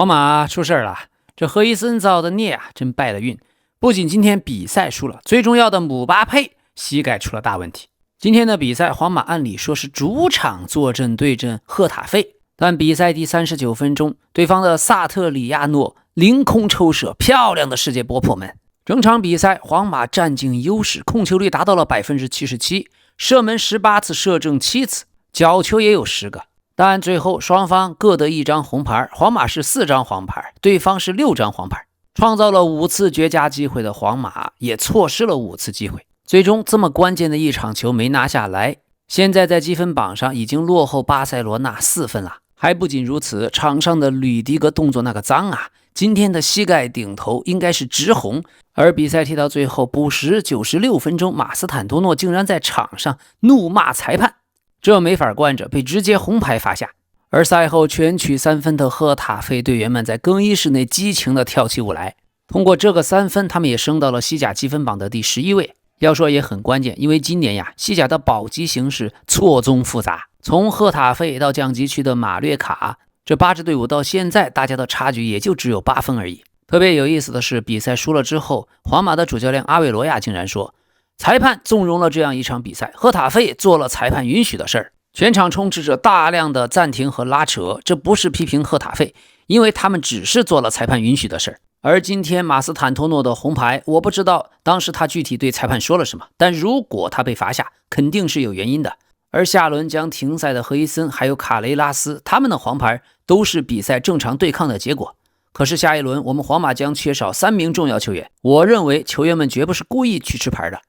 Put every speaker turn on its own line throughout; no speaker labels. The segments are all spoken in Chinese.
皇马出事了，这何伊森造的孽啊，真败了运。不仅今天比赛输了，最重要的姆巴佩膝盖出了大问题。今天的比赛，皇马按理说是主场坐镇对阵赫塔费，但比赛第39分钟，对方的萨特里亚诺凌空抽射，漂亮的世界波破门。整场比赛，皇马占尽优势，控球率达到了 77%， 射门18次，射正7次，角球也有10个。但最后双方各得1张红牌，皇马是4张黄牌，对方是6张黄牌。创造了5次绝佳机会的皇马也错失了5次机会，最终这么关键的一场球没拿下来，现在在积分榜上已经落后巴塞罗那4分了。还不仅如此，场上的吕迪格动作那个脏啊，今天的膝盖顶头应该是直红。而比赛踢到最后补时96分钟，马斯坦托诺竟然在场上怒骂裁判，这没法惯着，被直接红牌罚下。而赛后全取3分的赫塔费队员们在更衣室内激情地跳起舞来，通过这个3分，他们也升到了西甲积分榜的第11位。要说也很关键，因为今年呀，西甲的保级形势错综复杂，从赫塔费到降级区的马略卡，这8支队伍到现在大家的差距也就只有8分而已。特别有意思的是，比赛输了之后，皇马的主教练阿维罗亚竟然说，裁判纵容了这样一场比赛，赫塔费做了裁判允许的事儿。全场充斥着大量的暂停和拉扯，这不是批评赫塔费，因为他们只是做了裁判允许的事儿。而今天马斯坦托诺的红牌，我不知道当时他具体对裁判说了什么，但如果他被罚下，肯定是有原因的。而下轮将停赛的何伊森还有卡雷拉斯，他们的黄牌都是比赛正常对抗的结果。可是下一轮我们皇马将缺少3名重要球员，我认为球员们绝不是故意去吃牌的。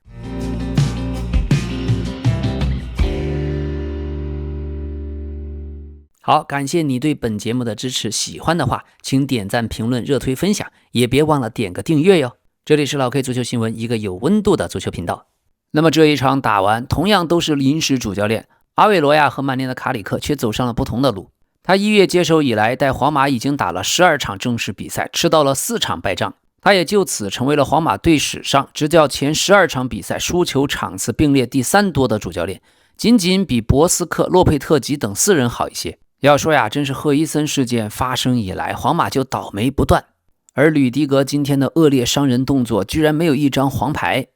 好，感谢你对本节目的支持，喜欢的话请点赞、评论、热推、分享，也别忘了点个订阅哟。这里是老 K 足球新闻，一个有温度的足球频道。那么这一场打完，同样都是临时主教练，阿维罗亚和曼联的卡里克却走上了不同的路。他1月接手以来，带皇马已经打了12场正式比赛，吃到了4场败仗，他也就此成为了皇马队史上执教前12场比赛输球场次并列第3多的主教练，仅仅比博斯克、洛佩特吉等4人好一些。要说呀，真是赫伊森事件发生以来，皇马就倒霉不断。而吕迪格今天的恶劣伤人动作居然没有1张黄牌，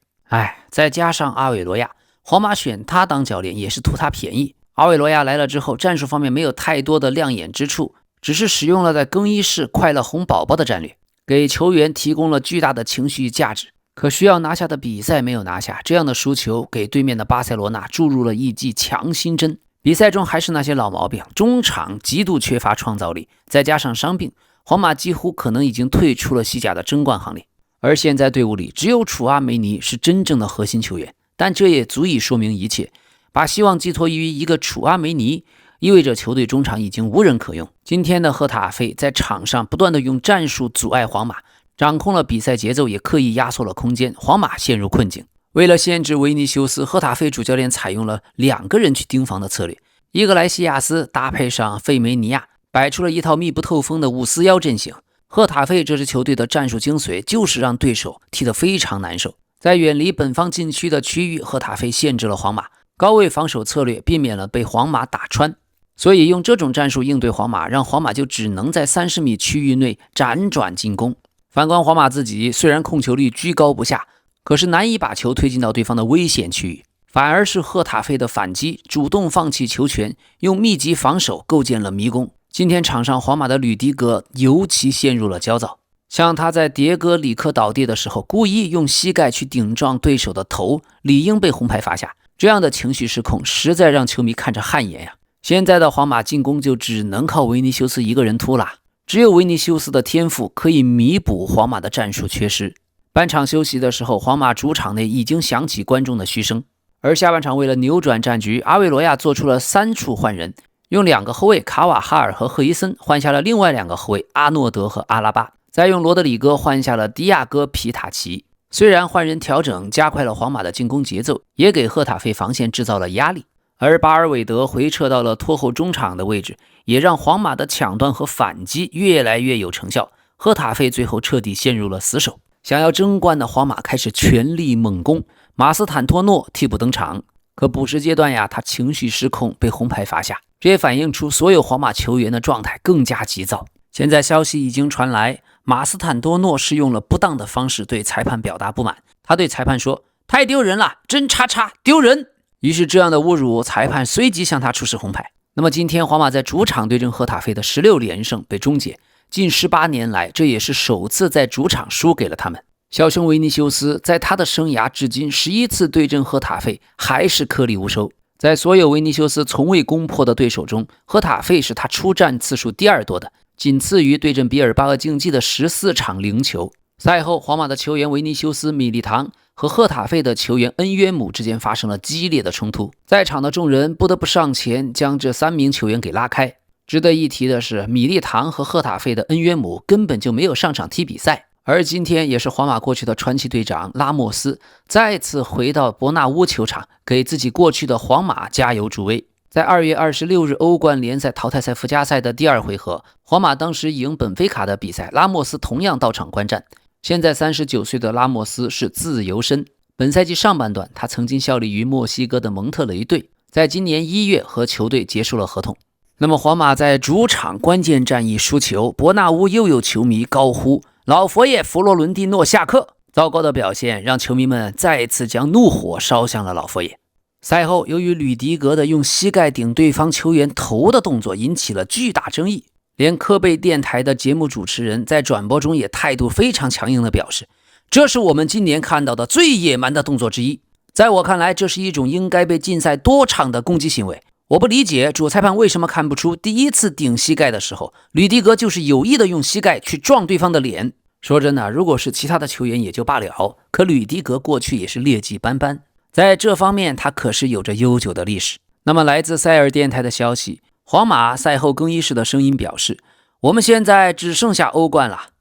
再加上阿韦罗亚，皇马选他当教练也是图他便宜。阿韦罗亚来了之后，战术方面没有太多的亮眼之处，只是使用了在更衣室快乐哄宝宝的战略，给球员提供了巨大的情绪价值。可需要拿下的比赛没有拿下，这样的输球给对面的巴塞罗那注入了一剂强心针。比赛中还是那些老毛病，中场极度缺乏创造力，再加上伤病，皇马几乎可能已经退出了西甲的争冠行列。而现在队伍里只有楚阿梅尼是真正的核心球员，但这也足以说明一切。把希望寄托于一个楚阿梅尼，意味着球队中场已经无人可用。今天的赫塔费在场上不断的用战术阻碍皇马，掌控了比赛节奏，也刻意压缩了空间，皇马陷入困境。为了限制维尼修斯，赫塔费主教练采用了2个人去盯防的策略，伊格莱西亚斯搭配上费梅尼亚，摆出了一套密不透风的5四1阵型。赫塔费这支球队的战术精髓就是让对手踢得非常难受，在远离本方禁区的区域，赫塔费限制了皇马，高位防守策略避免了被皇马打穿，所以用这种战术应对皇马，让皇马就只能在30米区域内辗转进攻。反观皇马自己，虽然控球率居高不下，可是难以把球推进到对方的危险区域，反而是赫塔费的反击，主动放弃球权，用密集防守构建了迷宫。今天场上皇马的吕迪格尤其陷入了焦躁，像他在迭戈里克倒地的时候，故意用膝盖去顶撞对手的头，理应被红牌罚下。这样的情绪失控实在让球迷看着汗颜呀。现在的皇马进攻就只能靠维尼修斯一个人突了，只有维尼修斯的天赋可以弥补皇马的战术缺失。半场休息的时候，皇马主场内已经响起观众的嘘声，而下半场为了扭转战局，阿维罗亚做出了3处换人，用2个后卫卡瓦哈尔和赫伊森换下了另外2个后卫阿诺德和阿拉巴，再用罗德里戈换下了迪亚哥皮塔奇。虽然换人调整加快了皇马的进攻节奏，也给赫塔费防线制造了压力，而巴尔韦德回撤到了拖后中场的位置，也让皇马的抢断和反击越来越有成效。赫塔费最后彻底陷入了死守，想要争冠的皇马开始全力猛攻，马斯坦托诺替补登场，可补时阶段呀，他情绪失控被红牌罚下，这也反映出所有皇马球员的状态更加急躁。现在消息已经传来，马斯坦多诺是用了不当的方式对裁判表达不满。他对裁判说：“太丢人了，真叉叉丢人。”于是这样的侮辱，裁判随即向他出示红牌。那么今天皇马在主场对阵赫塔菲的16连胜被终结，近18年来这也是首次在主场输给了他们。小熊维尼修斯在他的生涯至今11次对阵赫塔菲还是颗粒无收。在所有维尼修斯从未攻破的对手中，赫塔菲是他出战次数第2多的，仅次于对阵比尔巴鄂竞技的14场0球。赛后，皇马的球员维尼修斯、米利唐和赫塔费的球员恩约姆之间发生了激烈的冲突，在场的众人不得不上前将这3名球员给拉开。值得一提的是，米利唐和赫塔费的恩约姆根本就没有上场踢比赛。而今天也是皇马过去的传奇队长拉莫斯再次回到伯纳乌球场，给自己过去的皇马加油助威。在2月26日欧冠联赛淘汰赛附加赛的第2回合，皇马当时赢本菲卡的比赛，拉莫斯同样到场观战。现在39岁的拉莫斯是自由身，本赛季上半段他曾经效力于墨西哥的蒙特雷队，在今年1月和球队结束了合同。那么皇马在主场关键战役输球，伯纳乌又有球迷高呼老佛爷弗洛伦蒂诺下课，糟糕的表现让球迷们再次将怒火烧向了老佛爷。赛后，由于吕迪格的用膝盖顶对方球员头的动作引起了巨大争议，连科贝电台的节目主持人在转播中也态度非常强硬地表示，这是我们今年看到的最野蛮的动作之一。在我看来，这是一种应该被禁赛多场的攻击行为。我不理解主裁判为什么看不出第一次顶膝盖的时候，吕迪格就是有意的用膝盖去撞对方的脸。说真的，如果是其他的球员也就罢了，可吕迪格过去也是劣迹斑斑，在这方面他可是有着悠久的历史。那么来自塞尔电台的消息，皇马赛后更衣室的声音表示，我们现在只剩下欧冠了。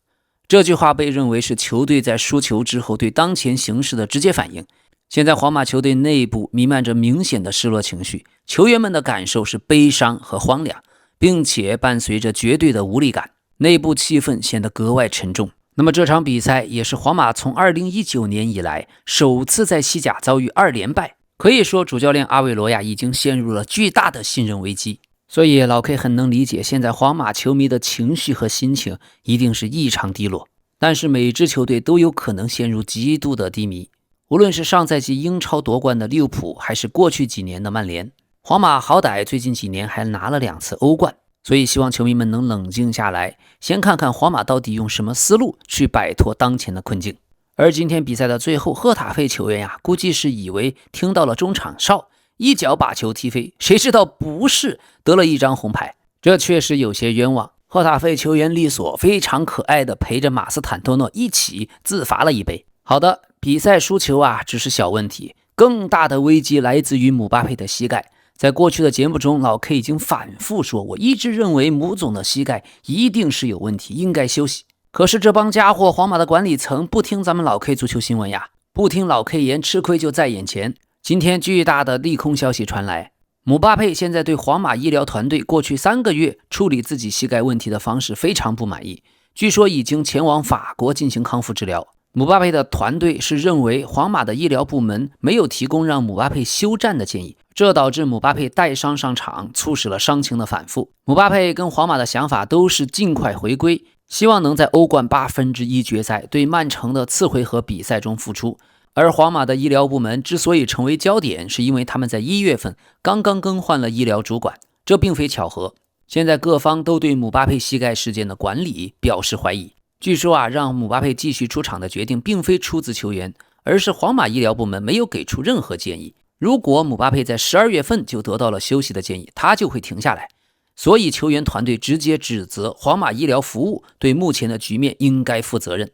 这句话被认为是球队在输球之后对当前形势的直接反应。现在皇马球队内部弥漫着明显的失落情绪，球员们的感受是悲伤和荒凉，并且伴随着绝对的无力感，内部气氛显得格外沉重。那么这场比赛也是皇马从2019年以来首次在西甲遭遇2连败，可以说主教练阿维罗亚已经陷入了巨大的信任危机。所以老 K 很能理解现在皇马球迷的情绪和心情一定是异常低落，但是每支球队都有可能陷入极度的低迷。无论是上赛季英超夺冠的利物浦，还是过去几年的曼联，皇马好歹最近几年还拿了2次欧冠，所以希望球迷们能冷静下来，先看看皇马到底用什么思路去摆脱当前的困境。而今天比赛的最后，赫塔费球员估计是以为听到了中场哨，一脚把球踢飞，谁知道不是，得了1张红牌，这确实有些冤枉。赫塔费球员利索非常可爱的陪着马斯坦多诺一起自罚了1杯。好的，比赛输球只是小问题，更大的危机来自于姆巴佩的膝盖。在过去的节目中，老 K 已经反复说，我一直认为姆总的膝盖一定是有问题，应该休息。可是这帮家伙，皇马的管理层不听咱们老 K 足球新闻呀，不听老 K 言，吃亏就在眼前。今天巨大的利空消息传来，姆巴佩现在对皇马医疗团队过去3个月处理自己膝盖问题的方式非常不满意，据说已经前往法国进行康复治疗。姆巴佩的团队是认为皇马的医疗部门没有提供让姆巴佩休战的建议，这导致姆巴佩带伤上场，促使了伤情的反复。姆巴佩跟皇马的想法都是尽快回归，希望能在欧冠1/8决赛对曼城的次回合比赛中复出。而皇马的医疗部门之所以成为焦点，是因为他们在1月份刚刚更换了医疗主管，这并非巧合。现在各方都对姆巴佩膝盖事件的管理表示怀疑。据说让姆巴佩继续出场的决定并非出自球员，而是皇马医疗部门没有给出任何建议。如果姆巴佩在12月份就得到了休息的建议，他就会停下来。所以球员团队直接指责皇马医疗服务对目前的局面应该负责任。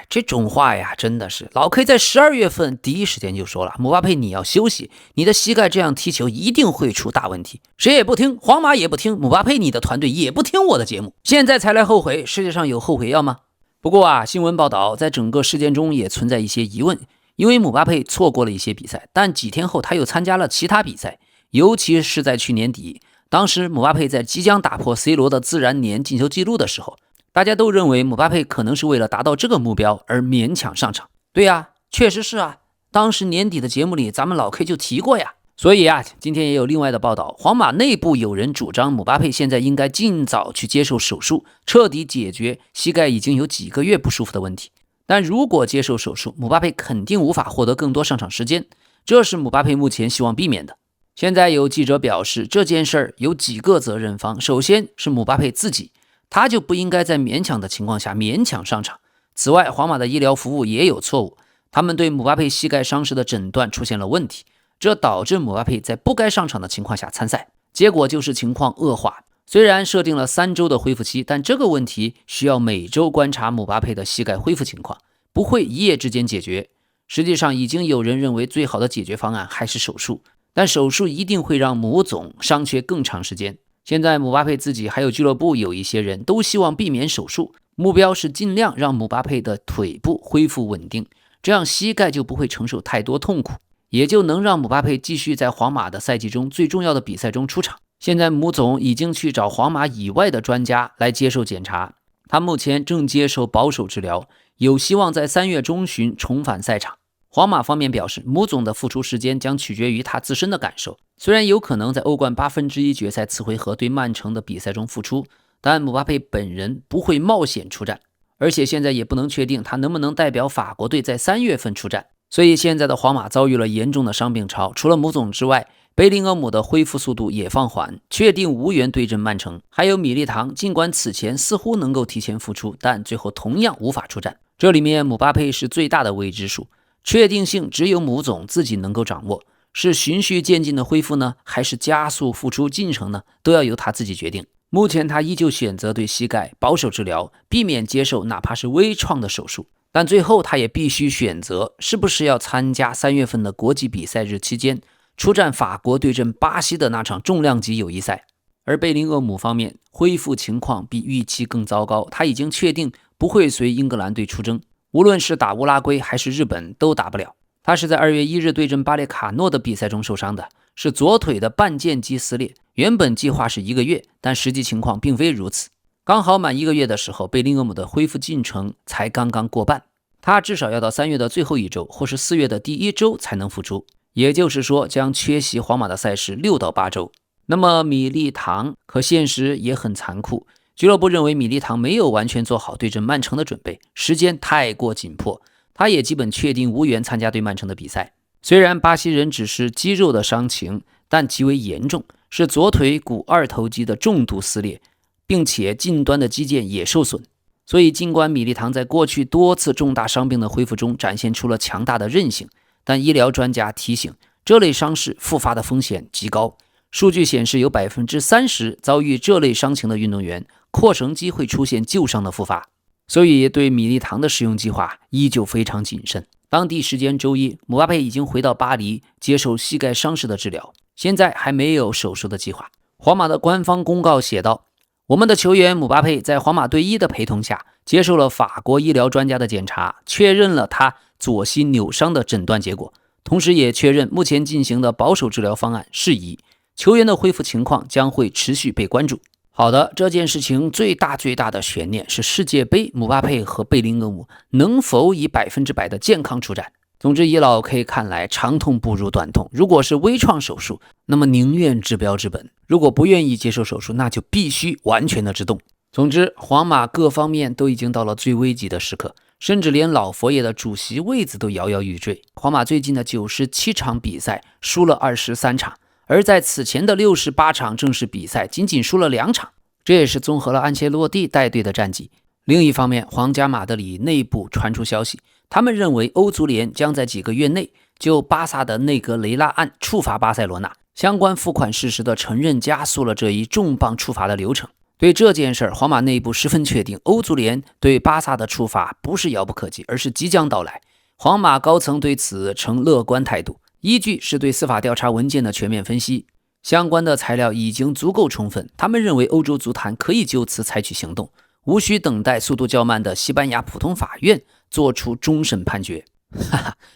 这种话呀，真的是老 K 在12月份第一时间就说了，姆巴佩你要休息，你的膝盖这样踢球一定会出大问题。谁也不听，皇马也不听，姆巴佩你的团队也不听我的节目，现在才来后悔，世界上有后悔药吗？不过新闻报道在整个事件中也存在一些疑问，因为姆巴佩错过了一些比赛，但几天后他又参加了其他比赛，尤其是在去年底，当时姆巴佩在即将打破 C 罗的自然年进球纪录的时候，大家都认为姆巴佩可能是为了达到这个目标而勉强上场。对呀，确实是当时年底的节目里咱们老 K 就提过呀，所以今天也有另外的报道，皇马内部有人主张姆巴佩现在应该尽早去接受手术，彻底解决膝盖已经有几个月不舒服的问题。但如果接受手术，姆巴佩肯定无法获得更多上场时间，这是姆巴佩目前希望避免的。现在有记者表示，这件事儿有几个责任方，首先是姆巴佩自己，他就不应该在勉强的情况下勉强上场。此外，皇马的医疗服务也有错误，他们对姆巴佩膝盖伤势的诊断出现了问题，这导致姆巴佩在不该上场的情况下参赛，结果就是情况恶化。虽然设定了3周的恢复期，但这个问题需要每周观察姆巴佩的膝盖恢复情况，不会一夜之间解决。实际上已经有人认为最好的解决方案还是手术，但手术一定会让姆总伤缺更长时间。现在姆巴佩自己还有俱乐部有一些人都希望避免手术，目标是尽量让姆巴佩的腿部恢复稳定，这样膝盖就不会承受太多痛苦，也就能让姆巴佩继续在皇马的赛季中最重要的比赛中出场。现在姆总已经去找皇马以外的专家来接受检查，他目前正接受保守治疗，有希望在3月中旬重返赛场。皇马方面表示，姆总的复出时间将取决于他自身的感受，虽然有可能在欧冠1/8决赛次回合对曼城的比赛中复出，但姆巴佩本人不会冒险出战，而且现在也不能确定他能不能代表法国队在3月份出战。所以现在的皇马遭遇了严重的伤病潮，除了姆总之外，贝林厄姆的恢复速度也放缓，确定无缘对阵曼城。还有米利唐，尽管此前似乎能够提前复出，但最后同样无法出战。这里面姆巴佩是最大的未知数，确定性只有姆总自己能够掌握，是循序渐进的恢复呢，还是加速复出进程呢，都要由他自己决定。目前他依旧选择对膝盖保守治疗，避免接受哪怕是微创的手术，但最后他也必须选择是不是要参加3月份的国际比赛日期间出战法国对阵巴西的那场重量级友谊赛。而贝林厄姆方面恢复情况比预期更糟糕，他已经确定不会随英格兰队出征，无论是打乌拉圭还是日本都打不了。他是在2月1日对阵巴列卡诺的比赛中受伤的，是左腿的半腱肌撕裂，原本计划是1个月，但实际情况并非如此。刚好满1个月的时候，贝林厄姆的恢复进程才刚刚过半，他至少要到3月的最后1周，或是4月的第1周才能复出，也就是说将缺席皇马的赛事6到8周。那么米利唐，可现实也很残酷，俱乐部认为米利唐没有完全做好对阵曼城的准备，时间太过紧迫，他也基本确定无缘参加对曼城的比赛。虽然巴西人只是肌肉的伤情，但极为严重，是左腿股二头肌的重度撕裂，并且近端的肌腱也受损。所以尽管米利唐在过去多次重大伤病的恢复中展现出了强大的韧性，但医疗专家提醒，这类伤势复发的风险极高。数据显示，有 30% 遭遇这类伤情的运动员，扩成肌会出现旧伤的复发。所以对米利唐的使用计划依旧非常谨慎。当地时间周一，姆巴佩已经回到巴黎接受膝盖伤势的治疗，现在还没有手术的计划。皇马的官方公告写道，我们的球员姆巴佩在皇马队医的陪同下接受了法国医疗专家的检查，确认了他左膝扭伤的诊断结果，同时也确认目前进行的保守治疗方案适宜，球员的恢复情况将会持续被关注。好的，这件事情最大的悬念是世界杯，姆巴佩和贝林厄姆能否以100%的健康出战。总之，以老 K 看来，长痛不如短痛。如果是微创手术，那么宁愿治标治本；如果不愿意接受手术，那就必须完全的制动。总之，皇马各方面都已经到了最危急的时刻，甚至连老佛爷的主席位子都摇摇欲坠。皇马最近的97场比赛输了23场，而在此前的68场正式比赛仅仅输了2场，这也是综合了安切洛蒂带队的战绩。另一方面，皇家马德里内部传出消息，他们认为欧足联将在几个月内就巴萨的内格雷拉案处罚巴塞罗那，相关付款事实的承认加速了这一重磅处罚的流程。对这件事，皇马内部十分确定，欧足联对巴萨的处罚不是遥不可及，而是即将到来。皇马高层对此呈乐观态度，依据是对司法调查文件的全面分析，相关的材料已经足够充分，他们认为欧洲足坛可以就此采取行动，无需等待速度较慢的西班牙普通法院做出终审判决。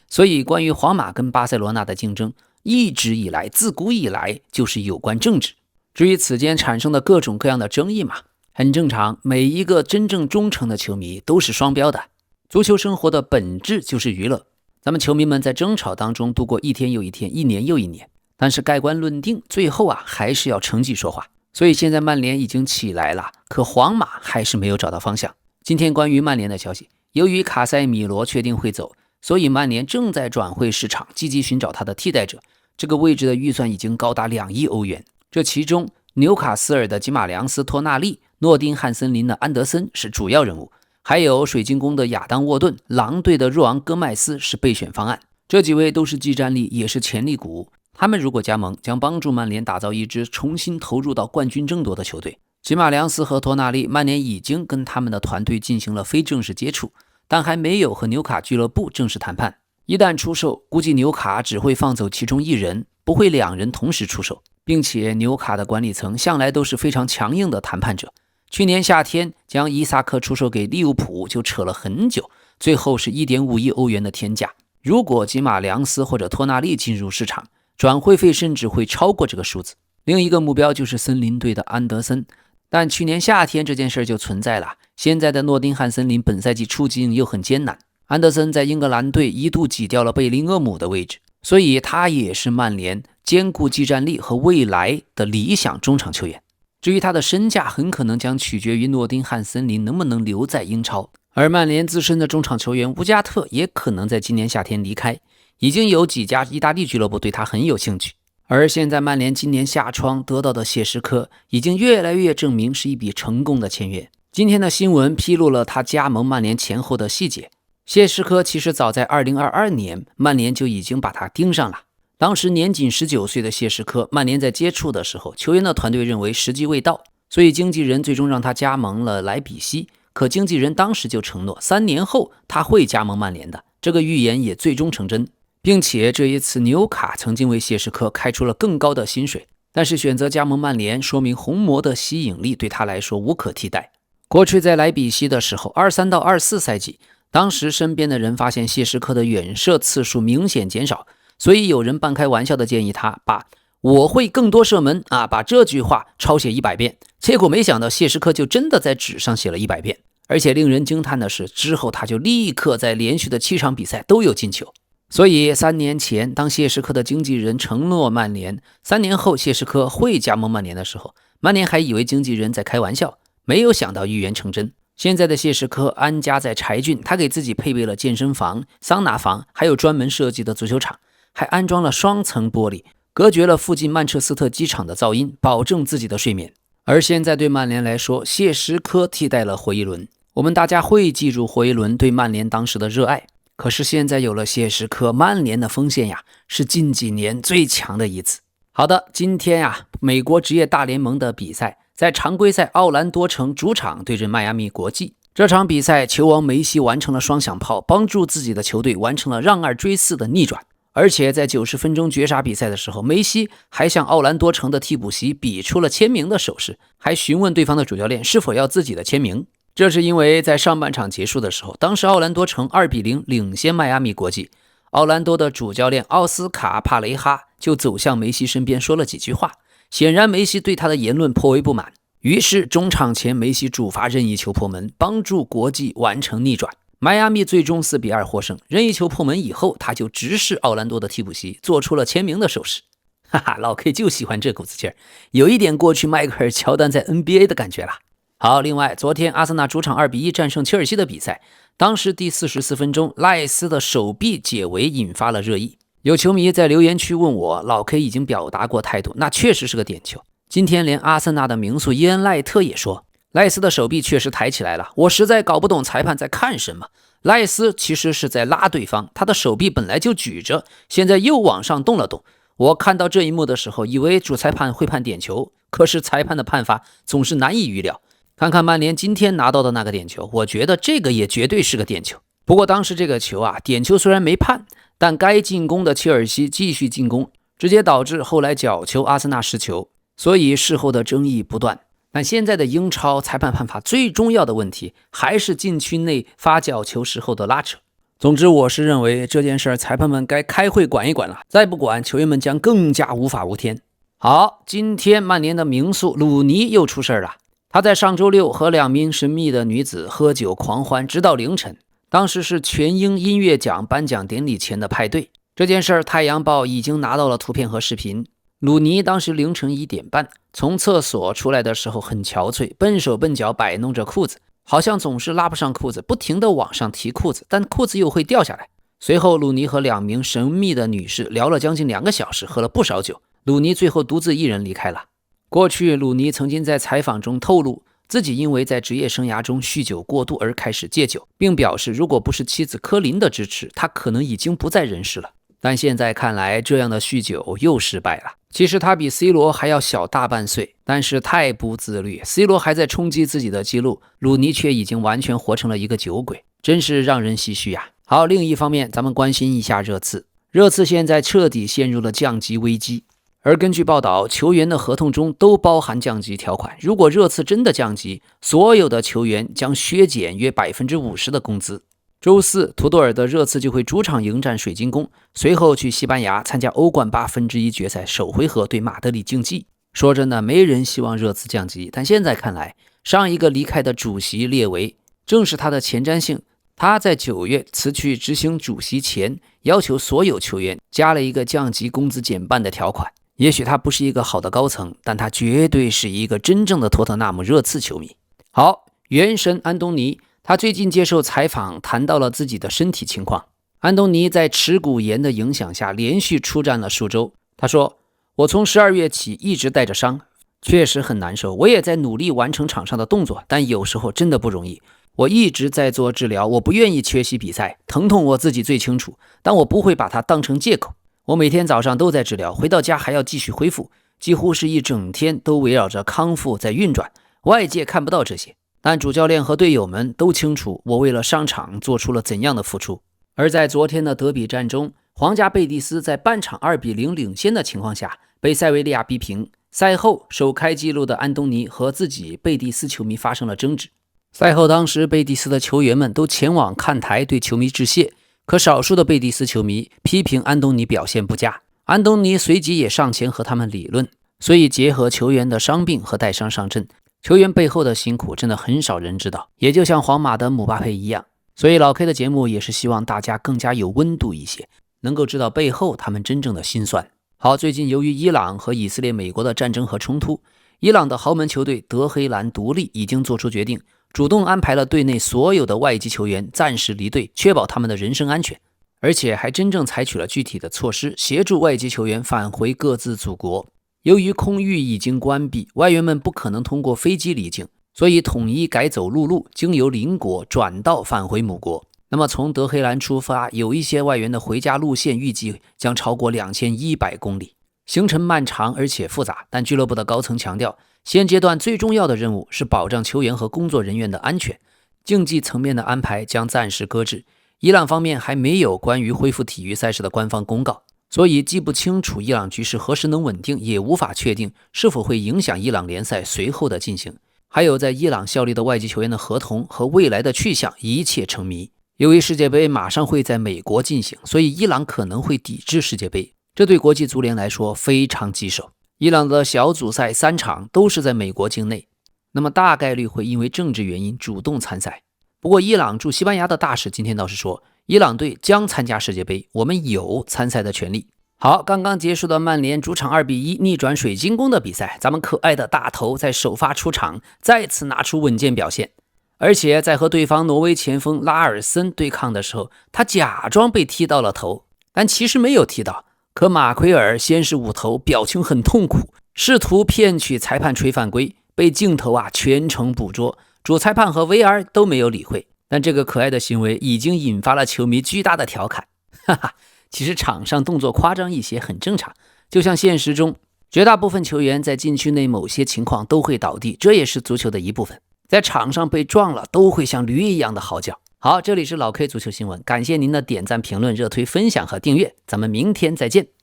所以关于皇马跟巴塞罗那的竞争，一直以来自古以来就是有关政治。至于此间产生的各种各样的争议嘛，很正常，每一个真正忠诚的球迷都是双标的。足球生活的本质就是娱乐，咱们球迷们在争吵当中度过一天又一天，一年又一年，但是盖棺论定，最后还是要成绩说话。所以现在曼联已经起来了，可皇马还是没有找到方向。今天关于曼联的消息，由于卡塞米罗确定会走，所以曼联正在转会市场积极寻找他的替代者。这个位置的预算已经高达2亿欧元，这其中纽卡斯尔的吉马良斯·托纳利、诺丁汉森林的安德森是主要人物，还有水晶宫的亚当·沃顿、狼队的若昂·戈麦斯是备选方案。这几位都是技战力，也是潜力股，他们如果加盟，将帮助曼联打造一支重新投入到冠军争夺的球队。吉马良斯和托纳利，曼联已经跟他们的团队进行了非正式接触，但还没有和纽卡俱乐部正式谈判。一旦出售，估计纽卡只会放走其中一人，不会2人同时出售，并且纽卡的管理层向来都是非常强硬的谈判者。去年夏天将伊萨克出售给利物浦就扯了很久，最后是 1.5 亿欧元的天价。如果吉马良斯或者托纳利进入市场，转会费甚至会超过这个数字。另一个目标就是森林队的安德森，但去年夏天这件事就存在了。现在的诺丁汉森林本赛季处境又很艰难，安德森在英格兰队一度挤掉了贝林厄姆的位置，所以他也是曼联兼顾技战力和未来的理想中场球员。至于他的身价，很可能将取决于诺丁汉森林能不能留在英超，而曼联自身的中场球员乌加特也可能在今年夏天离开，已经有几家意大利俱乐部对他很有兴趣。而现在曼联今年夏窗得到的谢什科已经越来越证明是一笔成功的签约。今天的新闻披露了他加盟曼联前后的细节。谢什科其实早在2022年曼联就已经把他盯上了，当时年仅19岁的谢什科，曼联在接触的时候，球员的团队认为时机未到，所以经纪人最终让他加盟了莱比锡。可经纪人当时就承诺3年后他会加盟曼联的，这个预言也最终成真，并且这一次纽卡曾经为谢什科开出了更高的薪水，但是选择加盟曼联，说明红魔的吸引力对他来说无可替代。过去在莱比锡的时候，23到24赛季，当时身边的人发现谢什科的远射次数明显减少，所以有人半开玩笑的建议他把我会更多射门把这句话抄写100遍，结果没想到谢什科就真的在纸上写了100遍，而且令人惊叹的是，之后他就立刻在连续的7场比赛都有进球。所以3年前当谢什科的经纪人承诺曼联3年后谢什科会加盟曼联的时候，曼联还以为经纪人在开玩笑，没有想到预言成真。现在的谢什科安家在柴郡，他给自己配备了健身房、桑拿房，还有专门设计的足球场，还安装了双层玻璃，隔绝了附近曼彻斯特机场的噪音，保证自己的睡眠。而现在对曼联来说，谢什科替代了霍伊伦，我们大家会记住霍伊伦对曼联当时的热爱，可是现在有了谢什科，曼联的锋线是近几年最强的一次。好的，今天美国职业大联盟的比赛，在常规赛奥兰多城主场对阵迈阿密国际。这场比赛球王梅西完成了双响炮，帮助自己的球队完成了让2追4的逆转。而且在90分钟绝杀比赛的时候，梅西还向奥兰多城的替补席比出了签名的手势，还询问对方的主教练是否要自己的签名。这是因为在上半场结束的时候，当时奥兰多城2-0领先迈阿密国际，奥兰多的主教练奥斯卡帕雷哈就走向梅西身边说了几句话，显然梅西对他的言论颇为不满。于是中场前梅西主罚任意球破门，帮助国际完成逆转。迈阿密最终4-2获胜。任意球破门以后，他就直视奥兰多的替补席，做出了签名的手势。哈哈，老 K 就喜欢这股子劲儿，有一点过去迈克尔乔丹在 NBA 的感觉了。好，另外昨天阿森纳主场2-1战胜切尔西的比赛，当时第44分钟赖斯的手臂解围引发了热议。有球迷在留言区问我，老 K 已经表达过态度，那确实是个点球。今天连阿森纳的名宿伊恩赖特也说，赖斯的手臂确实抬起来了，我实在搞不懂裁判在看什么。赖斯其实是在拉对方，他的手臂本来就举着，现在又往上动了动。我看到这一幕的时候，以为主裁判会判点球，可是裁判的判罚总是难以预料。看看曼联今天拿到的那个点球，我觉得这个也绝对是个点球。不过当时这个球点球虽然没判，但该进攻的切尔西继续进攻，直接导致后来角球阿森纳失球，所以事后的争议不断。但现在的英超裁判判罚最重要的问题还是禁区内发角球时候的拉扯。总之我是认为这件事裁判们该开会管一管了，再不管球员们将更加无法无天。好，今天曼联的名宿鲁尼又出事了。他在上周六和2名神秘的女子喝酒狂欢直到凌晨，当时是全英音乐奖颁奖典礼前的派对。这件事儿，《太阳报》已经拿到了图片和视频。鲁尼当时凌晨1点半从厕所出来的时候很憔悴，笨手笨脚摆弄着裤子，好像总是拉不上裤子，不停地往上提裤子，但裤子又会掉下来。随后，鲁尼和2名神秘的女士聊了将近2个小时，喝了不少酒。鲁尼最后独自一人离开了。过去，鲁尼曾经在采访中透露，自己因为在职业生涯中酗酒过度而开始戒酒，并表示如果不是妻子科林的支持，他可能已经不在人世了。但现在看来，这样的酗酒又失败了。其实他比 C 罗还要小大半岁，但是太不自律。C 罗还在冲击自己的记录，鲁尼却已经完全活成了一个酒鬼，真是让人唏嘘呀。好，另一方面，咱们关心一下热刺。热刺现在彻底陷入了降级危机，而根据报道，球员的合同中都包含降级条款。如果热刺真的降级，所有的球员将削减约 50% 的工资。周四，图多尔的热刺就会主场迎战水晶宫，随后去西班牙参加欧冠1/8决赛首回合对马德里竞技。说真的，没人希望热刺降级，但现在看来，上一个离开的主席列维正是他的前瞻性。他在9月辞去执行主席前，要求所有球员加了一个降级工资减半的条款。也许他不是一个好的高层，但他绝对是一个真正的托特纳姆热刺球迷。好，元神安东尼。他最近接受采访，谈到了自己的身体情况。安东尼在耻骨炎的影响下连续出战了数周。他说，我从12月起一直带着伤，确实很难受。我也在努力完成场上的动作，但有时候真的不容易。我一直在做治疗，我不愿意缺席比赛，疼痛我自己最清楚，但我不会把它当成借口。我每天早上都在治疗，回到家还要继续恢复，几乎是一整天都围绕着康复在运转，外界看不到这些。但主教练和队友们都清楚我为了上场做出了怎样的付出。而在昨天的德比战中，皇家贝蒂斯在半场2-0领先的情况下被塞维利亚逼平。赛后，首开纪录的安东尼和自己贝蒂斯球迷发生了争执。赛后，当时贝蒂斯的球员们都前往看台对球迷致谢，可少数的贝蒂斯球迷批评安东尼表现不佳。安东尼随即也上前和他们理论。所以结合球员的伤病和带伤上阵，球员背后的辛苦真的很少人知道，也就像皇马的姆巴佩一样。所以老 K 的节目也是希望大家更加有温度一些，能够知道背后他们真正的辛酸。好，最近由于伊朗和以色列、美国的战争和冲突，伊朗的豪门球队德黑兰独立已经做出决定，主动安排了队内所有的外籍球员暂时离队，确保他们的人身安全，而且还真正采取了具体的措施，协助外籍球员返回各自祖国。由于空域已经关闭，外援们不可能通过飞机离境，所以统一改走陆路，经由邻国转道返回母国。那么从德黑兰出发，有一些外援的回家路线预计将超过2100公里，行程漫长而且复杂。但俱乐部的高层强调，现阶段最重要的任务是保障球员和工作人员的安全，竞技层面的安排将暂时搁置。伊朗方面还没有关于恢复体育赛事的官方公告，所以既不清楚伊朗局势何时能稳定，也无法确定是否会影响伊朗联赛随后的进行。还有在伊朗效力的外籍球员的合同和未来的去向一切成谜。由于世界杯马上会在美国进行，所以伊朗可能会抵制世界杯，这对国际足联来说非常棘手。伊朗的小组赛3场都是在美国境内，那么大概率会因为政治原因主动参赛。不过伊朗驻西班牙的大使今天倒是说，伊朗队将参加世界杯，我们有参赛的权利。好，刚刚结束的曼联主场2-1逆转水晶宫的比赛，咱们可爱的大头在首发出场再次拿出稳健表现，而且在和对方挪威前锋拉尔森对抗的时候，他假装被踢到了头，但其实没有踢到。可马奎尔先是捂头，表情很痛苦，试图骗取裁判吹犯规，被镜头全程捕捉，主裁判和 VR 都没有理会。但这个可爱的行为已经引发了球迷巨大的调侃。哈哈，其实场上动作夸张一些很正常，就像现实中绝大部分球员在禁区内某些情况都会倒地，这也是足球的一部分。在场上被撞了都会像驴一样的嚎叫。好，这里是老 K 足球新闻，感谢您的点赞、评论、热推、分享和订阅，咱们明天再见。